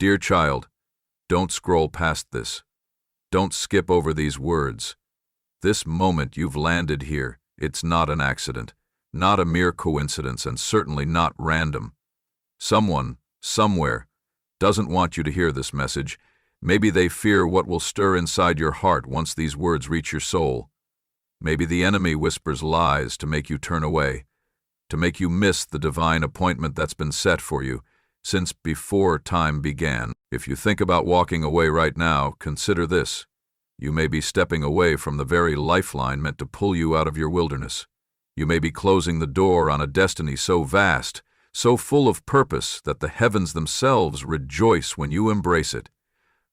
Dear child, don't scroll past this. Don't skip over these words. This moment you've landed here, it's not an accident, not a mere coincidence, and certainly not random. Someone, somewhere, doesn't want you to hear this message. Maybe they fear what will stir inside your heart once these words reach your soul. Maybe the enemy whispers lies to make you turn away, to make you miss the divine appointment that's been set for you since before time began. If you think about walking away right now, consider this. You may be stepping away from the very lifeline meant to pull you out of your wilderness. You may be closing the door on a destiny so vast, so full of purpose that the heavens themselves rejoice when you embrace it.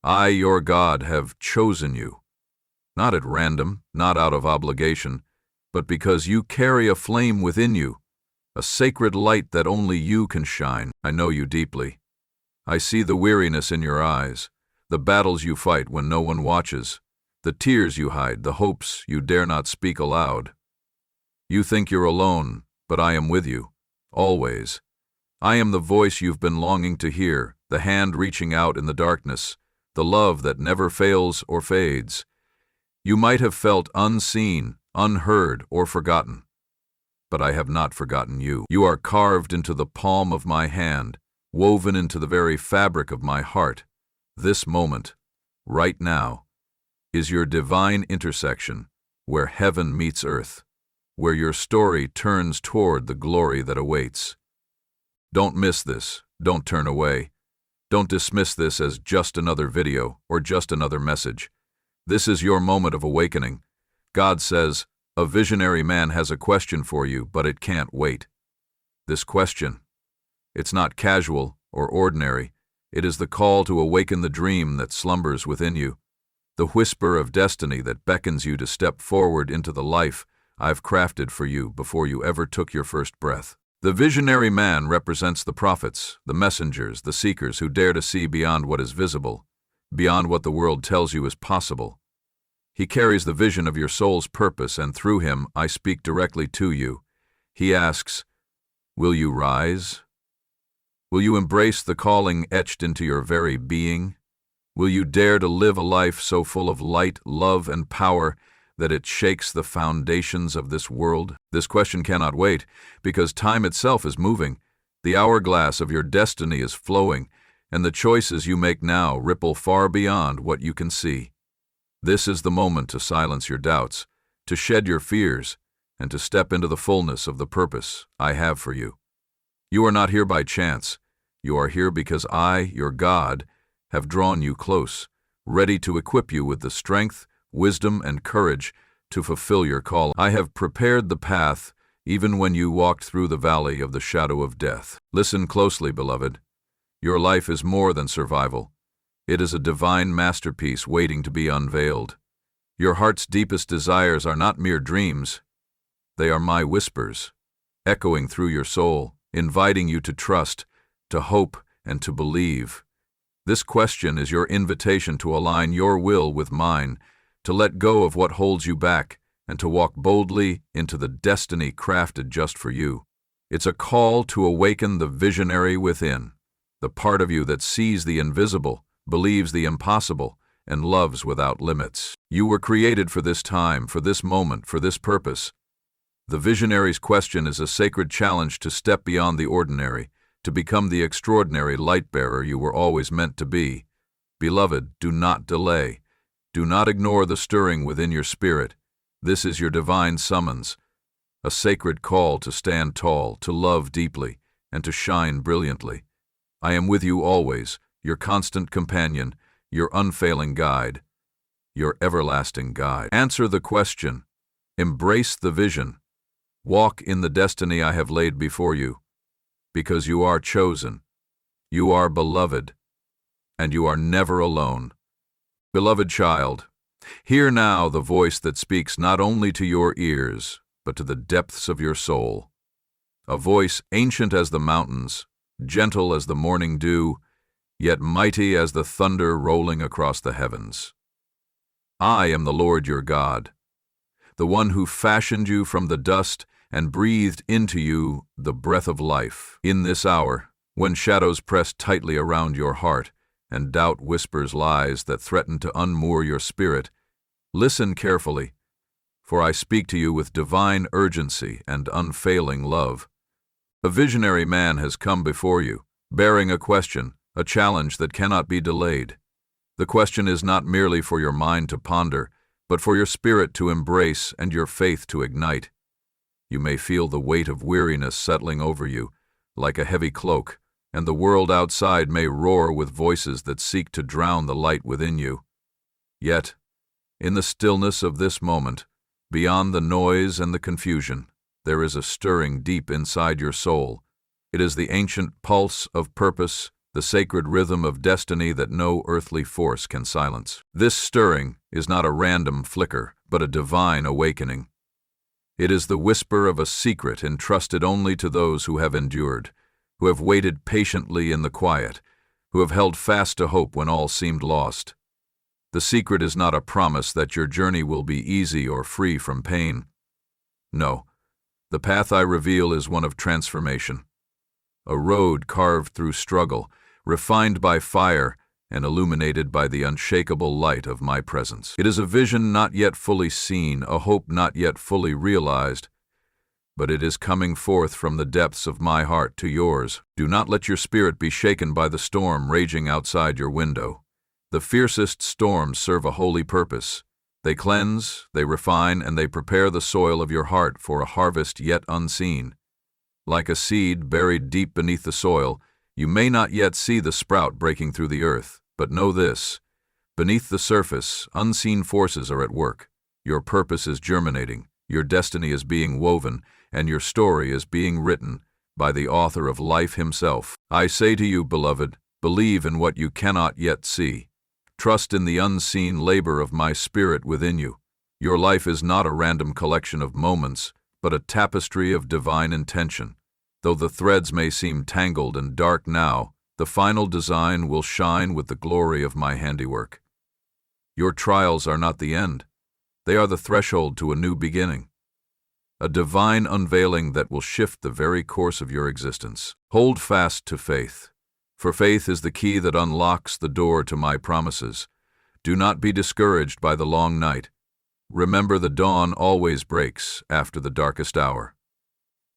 I, your God, have chosen you. Not at random, not out of obligation, but because you carry a flame within you, a sacred light that only you can shine. I know you deeply. I see the weariness in your eyes, the battles you fight when no one watches, the tears you hide, the hopes you dare not speak aloud. You think you're alone, but I am with you, always. I am the voice you've been longing to hear, the hand reaching out in the darkness, the love that never fails or fades. You might have felt unseen, unheard, or forgotten. But I have not forgotten you. You are carved into the palm of my hand, woven into the very fabric of my heart. This moment, right now, is your divine intersection, where heaven meets earth, where your story turns toward the glory that awaits. Don't miss this. Don't turn away. Don't dismiss this as just another video or just another message. This is your moment of awakening. God says, a visionary man has a question for you, but it can't wait. This question, it's not casual or ordinary. It is the call to awaken the dream that slumbers within you, the whisper of destiny that beckons you to step forward into the life I've crafted for you before you ever took your first breath. The visionary man represents the prophets, the messengers, the seekers who dare to see beyond what is visible, beyond what the world tells you is possible. He carries the vision of your soul's purpose, and through him I speak directly to you. He asks, will you rise? Will you embrace the calling etched into your very being? Will you dare to live a life so full of light, love, and power that it shakes the foundations of this world? This question cannot wait, because time itself is moving. The hourglass of your destiny is flowing, and the choices you make now ripple far beyond what you can see. This is the moment to silence your doubts, to shed your fears, and to step into the fullness of the purpose I have for you. You are not here by chance. You are here because I, your God, have drawn you close, ready to equip you with the strength, wisdom, and courage to fulfill your call. I have prepared the path even when you walked through the valley of the shadow of death. Listen closely, beloved. Your life is more than survival. It is a divine masterpiece waiting to be unveiled. Your heart's deepest desires are not mere dreams. They are my whispers, echoing through your soul, inviting you to trust, to hope, and to believe. This question is your invitation to align your will with mine, to let go of what holds you back, and to walk boldly into the destiny crafted just for you. It's a call to awaken the visionary within, the part of you that sees the invisible, believes the impossible, and loves without limits. You were created for this time, for this moment, for this purpose. The visionary's question is a sacred challenge to step beyond the ordinary, to become the extraordinary light-bearer you were always meant to be. Beloved, do not delay. Do not ignore the stirring within your spirit. This is your divine summons, a sacred call to stand tall, to love deeply, and to shine brilliantly. I am with you always, your constant companion, your unfailing guide, your everlasting guide. Answer the question. Embrace the vision. Walk in the destiny I have laid before you, because you are chosen, you are beloved, and you are never alone. Beloved child, hear now the voice that speaks not only to your ears, but to the depths of your soul. A voice ancient as the mountains, gentle as the morning dew, yet mighty as the thunder rolling across the heavens. I am the Lord your God, the one who fashioned you from the dust and breathed into you the breath of life. In this hour, when shadows press tightly around your heart, and doubt whispers lies that threaten to unmoor your spirit, listen carefully, for I speak to you with divine urgency and unfailing love. A visionary man has come before you, bearing a question, a challenge that cannot be delayed. The question is not merely for your mind to ponder, but for your spirit to embrace and your faith to ignite. You may feel the weight of weariness settling over you, like a heavy cloak, and the world outside may roar with voices that seek to drown the light within you. Yet, in the stillness of this moment, beyond the noise and the confusion, there is a stirring deep inside your soul. It is the ancient pulse of purpose, the sacred rhythm of destiny that no earthly force can silence. This stirring is not a random flicker, but a divine awakening. It is the whisper of a secret entrusted only to those who have endured, who have waited patiently in the quiet, who have held fast to hope when all seemed lost. The secret is not a promise that your journey will be easy or free from pain. No, the path I reveal is one of transformation. A road carved through struggle, refined by fire, and illuminated by the unshakable light of my presence. It is a vision not yet fully seen, a hope not yet fully realized, but it is coming forth from the depths of my heart to yours. Do not let your spirit be shaken by the storm raging outside your window. The fiercest storms serve a holy purpose. They cleanse, they refine, and they prepare the soil of your heart for a harvest yet unseen. Like a seed buried deep beneath the soil, you may not yet see the sprout breaking through the earth, but know this: beneath the surface, unseen forces are at work. Your purpose is germinating, your destiny is being woven, and your story is being written by the author of life himself. I say to you, beloved, believe in what you cannot yet see. Trust in the unseen labor of my spirit within you. Your life is not a random collection of moments, but a tapestry of divine intention. Though the threads may seem tangled and dark now, the final design will shine with the glory of my handiwork. Your trials are not the end. They are the threshold to a new beginning, a divine unveiling that will shift the very course of your existence. Hold fast to faith, for faith is the key that unlocks the door to my promises. Do not be discouraged by the long night. Remember, the dawn always breaks after the darkest hour.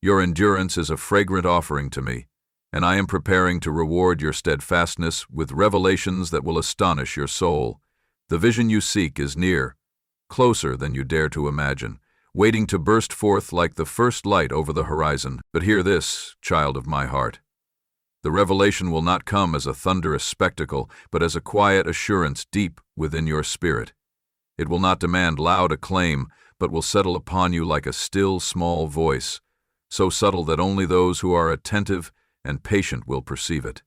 Your endurance is a fragrant offering to me, and I am preparing to reward your steadfastness with revelations that will astonish your soul. The vision you seek is near, closer than you dare to imagine, waiting to burst forth like the first light over the horizon. But hear this, child of my heart. The revelation will not come as a thunderous spectacle, but as a quiet assurance deep within your spirit. It will not demand loud acclaim, but will settle upon you like a still, small voice, so subtle that only those who are attentive and patient will perceive it.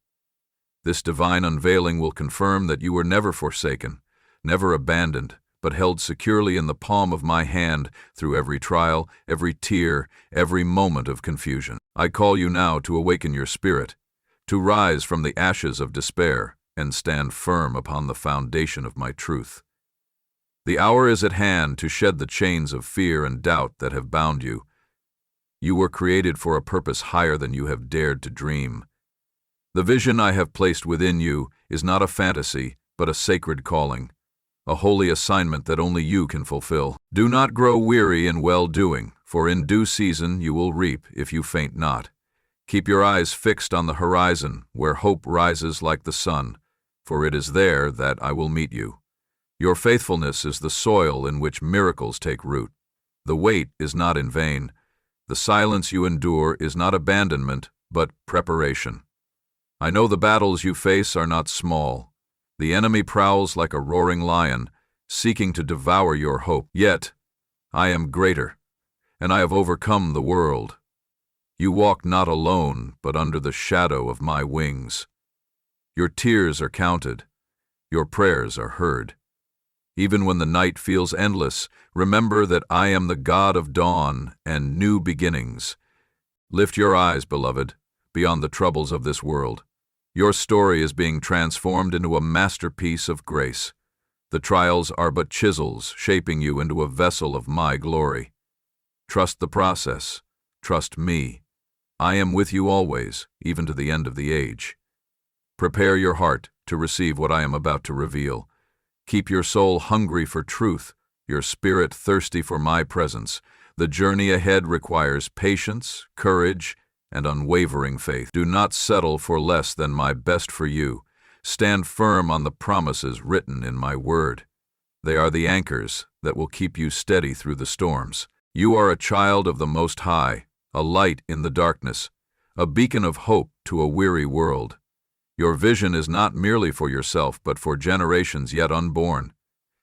This divine unveiling will confirm that you were never forsaken, never abandoned, but held securely in the palm of my hand through every trial, every tear, every moment of confusion. I call you now to awaken your spirit, to rise from the ashes of despair and stand firm upon the foundation of my truth. The hour is at hand to shed the chains of fear and doubt that have bound you. You were created for a purpose higher than you have dared to dream. The vision I have placed within you is not a fantasy, but a sacred calling, a holy assignment that only you can fulfill. Do not grow weary in well-doing, for in due season you will reap if you faint not. Keep your eyes fixed on the horizon, where hope rises like the sun, for it is there that I will meet you. Your faithfulness is the soil in which miracles take root. The wait is not in vain. The silence you endure is not abandonment, but preparation. I know the battles you face are not small. The enemy prowls like a roaring lion, seeking to devour your hope. Yet, I am greater, and I have overcome the world. You walk not alone, but under the shadow of my wings. Your tears are counted. Your prayers are heard. Even when the night feels endless, remember that I am the God of dawn and new beginnings. Lift your eyes, beloved, beyond the troubles of this world. Your story is being transformed into a masterpiece of grace. The trials are but chisels shaping you into a vessel of my glory. Trust the process. Trust me. I am with you always, even to the end of the age. Prepare your heart, to receive what I am about to reveal. Keep your soul hungry for truth, your spirit thirsty for my presence. The journey ahead requires patience, courage, and unwavering faith. Do not settle for less than my best for you. Stand firm on the promises written in my word. They are the anchors that will keep you steady through the storms. You are a child of the Most High, a light in the darkness, a beacon of hope to a weary world. Your vision is not merely for yourself, but for generations yet unborn.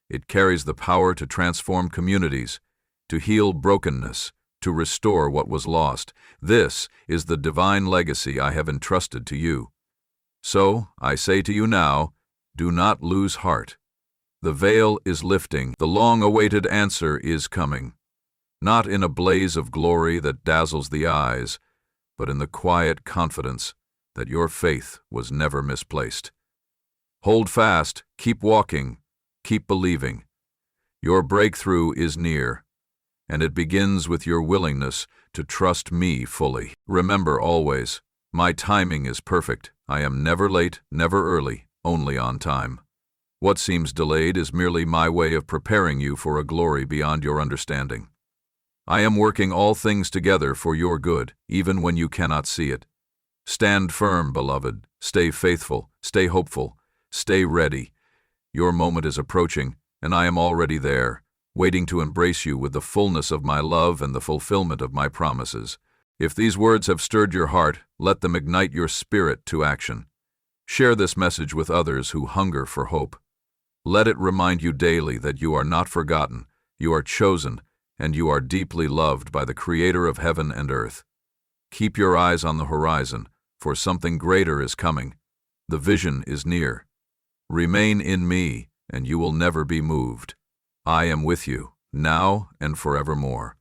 It carries the power to transform communities, to heal brokenness, to restore what was lost. This is the divine legacy I have entrusted to you. So, I say to you now, do not lose heart. The veil is lifting, the long-awaited answer is coming. Not in a blaze of glory that dazzles the eyes, but in the quiet confidence that your faith was never misplaced. Hold fast, keep walking, keep believing. Your breakthrough is near, and it begins with your willingness to trust me fully. Remember always, my timing is perfect. I am never late, never early, only on time. What seems delayed is merely my way of preparing you for a glory beyond your understanding. I am working all things together for your good, even when you cannot see it. Stand firm, beloved. Stay faithful. Stay hopeful. Stay ready. Your moment is approaching, and I am already there, waiting to embrace you with the fullness of my love and the fulfillment of my promises. If these words have stirred your heart, let them ignite your spirit to action. Share this message with others who hunger for hope. Let it remind you daily that you are not forgotten, you are chosen, and you are deeply loved by the Creator of heaven and earth. Keep your eyes on the horizon, for something greater is coming. The vision is near. Remain in me, and you will never be moved. I am with you, now and forevermore.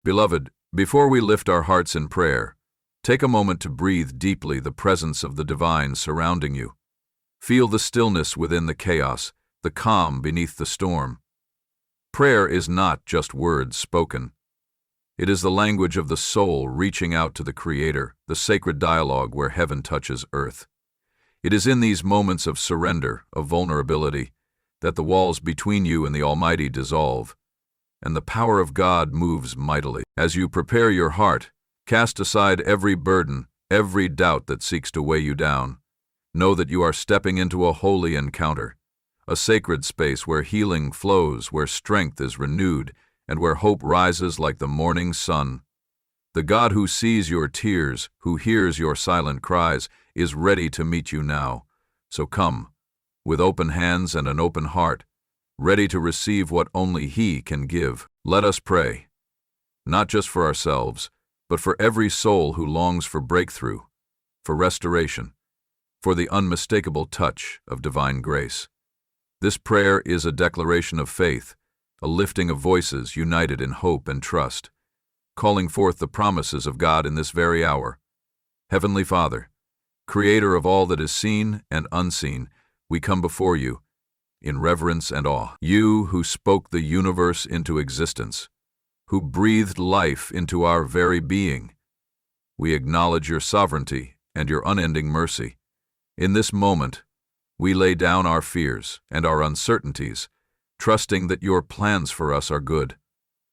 Beloved, before we lift our hearts in prayer, take a moment to breathe deeply the presence of the divine surrounding you. Feel the stillness within the chaos, the calm beneath the storm. Prayer is not just words spoken. It is the language of the soul reaching out to the Creator, the sacred dialogue where heaven touches earth. It is in these moments of surrender, of vulnerability, that the walls between you and the Almighty dissolve, and the power of God moves mightily. As you prepare your heart, cast aside every burden, every doubt that seeks to weigh you down. Know that you are stepping into a holy encounter, a sacred space where healing flows, where strength is renewed, and where hope rises like the morning sun. The God who sees your tears, who hears your silent cries, is ready to meet you now. So come, with open hands and an open heart, ready to receive what only He can give. Let us pray, not just for ourselves, but for every soul who longs for breakthrough, for restoration, for the unmistakable touch of divine grace. This prayer is a declaration of faith, a lifting of voices united in hope and trust, calling forth the promises of God in this very hour. Heavenly Father, Creator of all that is seen and unseen, we come before you in reverence and awe. You who spoke the universe into existence, who breathed life into our very being. We acknowledge your sovereignty and your unending mercy. In this moment, we lay down our fears and our uncertainties, trusting that your plans for us are good,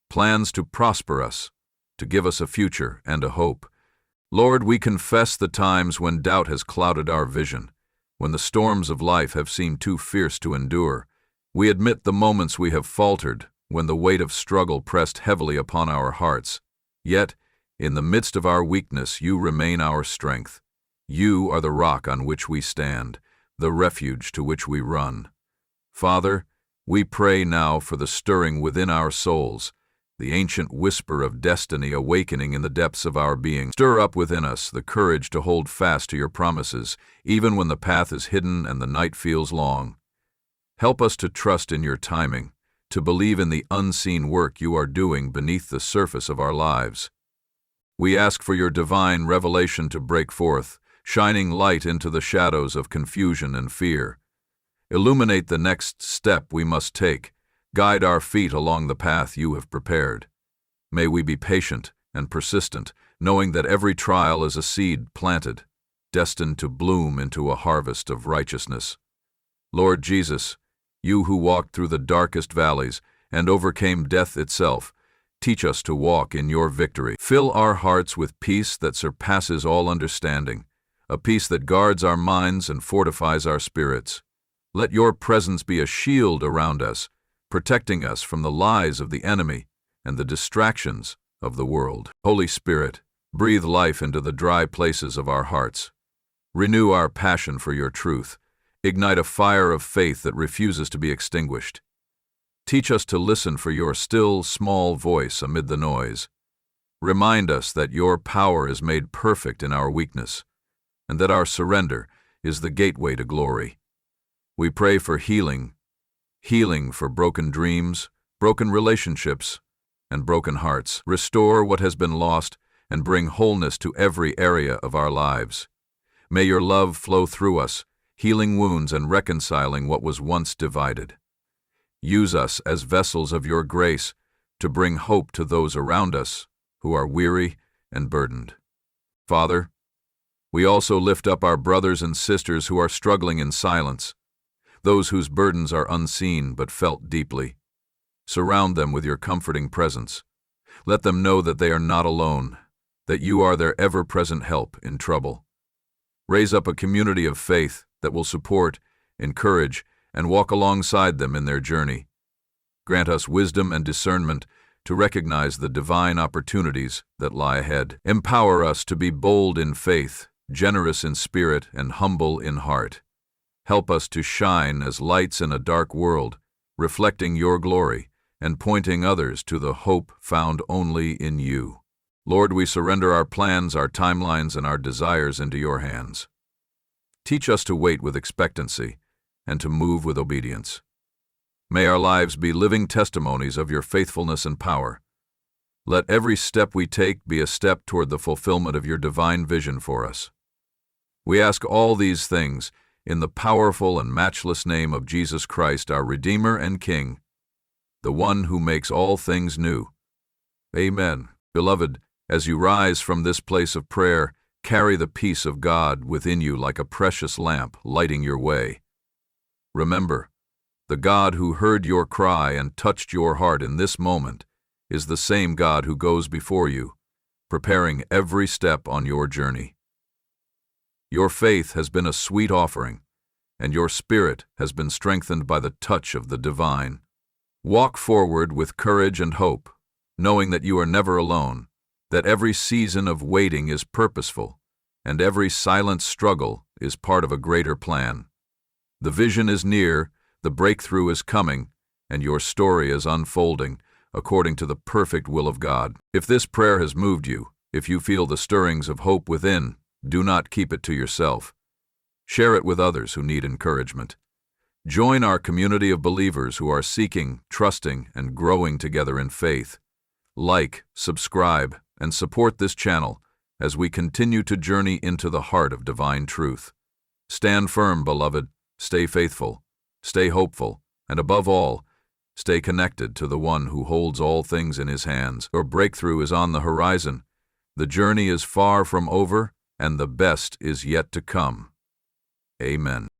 plans to prosper us, to give us a future and a hope. Lord, we confess the times when doubt has clouded our vision, when the storms of life have seemed too fierce to endure. We admit the moments we have faltered, when the weight of struggle pressed heavily upon our hearts. Yet, in the midst of our weakness, you remain our strength. You are the rock on which we stand, the refuge to which we run. Father, we pray now for the stirring within our souls, the ancient whisper of destiny awakening in the depths of our being. Stir up within us the courage to hold fast to your promises, even when the path is hidden and the night feels long. Help us to trust in your timing, to believe in the unseen work you are doing beneath the surface of our lives. We ask for your divine revelation to break forth, shining light into the shadows of confusion and fear. Illuminate the next step we must take. Guide our feet along the path you have prepared. May we be patient and persistent, knowing that every trial is a seed planted, destined to bloom into a harvest of righteousness. Lord Jesus, you who walked through the darkest valleys and overcame death itself, teach us to walk in your victory. Fill our hearts with peace that surpasses all understanding, a peace that guards our minds and fortifies our spirits. Let your presence be a shield around us, protecting us from the lies of the enemy and the distractions of the world. Holy Spirit, breathe life into the dry places of our hearts. Renew our passion for your truth. Ignite a fire of faith that refuses to be extinguished. Teach us to listen for your still, small voice amid the noise. Remind us that your power is made perfect in our weakness, and that our surrender is the gateway to glory. We pray for healing for broken dreams, broken relationships, and broken hearts. Restore what has been lost and bring wholeness to every area of our lives. May your love flow through us, healing wounds and reconciling what was once divided. Use us as vessels of your grace to bring hope to those around us who are weary and burdened. Father, we also lift up our brothers and sisters who are struggling in silence, those whose burdens are unseen but felt deeply. Surround them with your comforting presence. Let them know that they are not alone, that you are their ever-present help in trouble. Raise up a community of faith that will support, encourage, and walk alongside them in their journey. Grant us wisdom and discernment to recognize the divine opportunities that lie ahead. Empower us to be bold in faith, generous in spirit, and humble in heart. Help us to shine as lights in a dark world, reflecting your glory and pointing others to the hope found only in you. Lord, we surrender our plans, our timelines, and our desires into your hands. Teach us to wait with expectancy and to move with obedience. May our lives be living testimonies of your faithfulness and power. Let every step we take be a step toward the fulfillment of your divine vision for us. We ask all these things in the powerful and matchless name of Jesus Christ, our Redeemer and King, the one who makes all things new. Amen. Beloved, as you rise from this place of prayer, carry the peace of God within you like a precious lamp lighting your way. Remember, the God who heard your cry and touched your heart in this moment is the same God who goes before you, preparing every step on your journey. Your faith has been a sweet offering, and your spirit has been strengthened by the touch of the divine. Walk forward with courage and hope, knowing that you are never alone, that every season of waiting is purposeful, and every silent struggle is part of a greater plan. The vision is near, the breakthrough is coming, and your story is unfolding according to the perfect will of God. If this prayer has moved you, if you feel the stirrings of hope within, do not keep it to yourself. Share it with others who need encouragement. Join our community of believers who are seeking, trusting, and growing together in faith. Like, subscribe, and support this channel as we continue to journey into the heart of divine truth. Stand firm, beloved. Stay faithful, stay hopeful, and above all, stay connected to the one who holds all things in his hands. Your breakthrough is on the horizon. The journey is far from over, and the best is yet to come. Amen.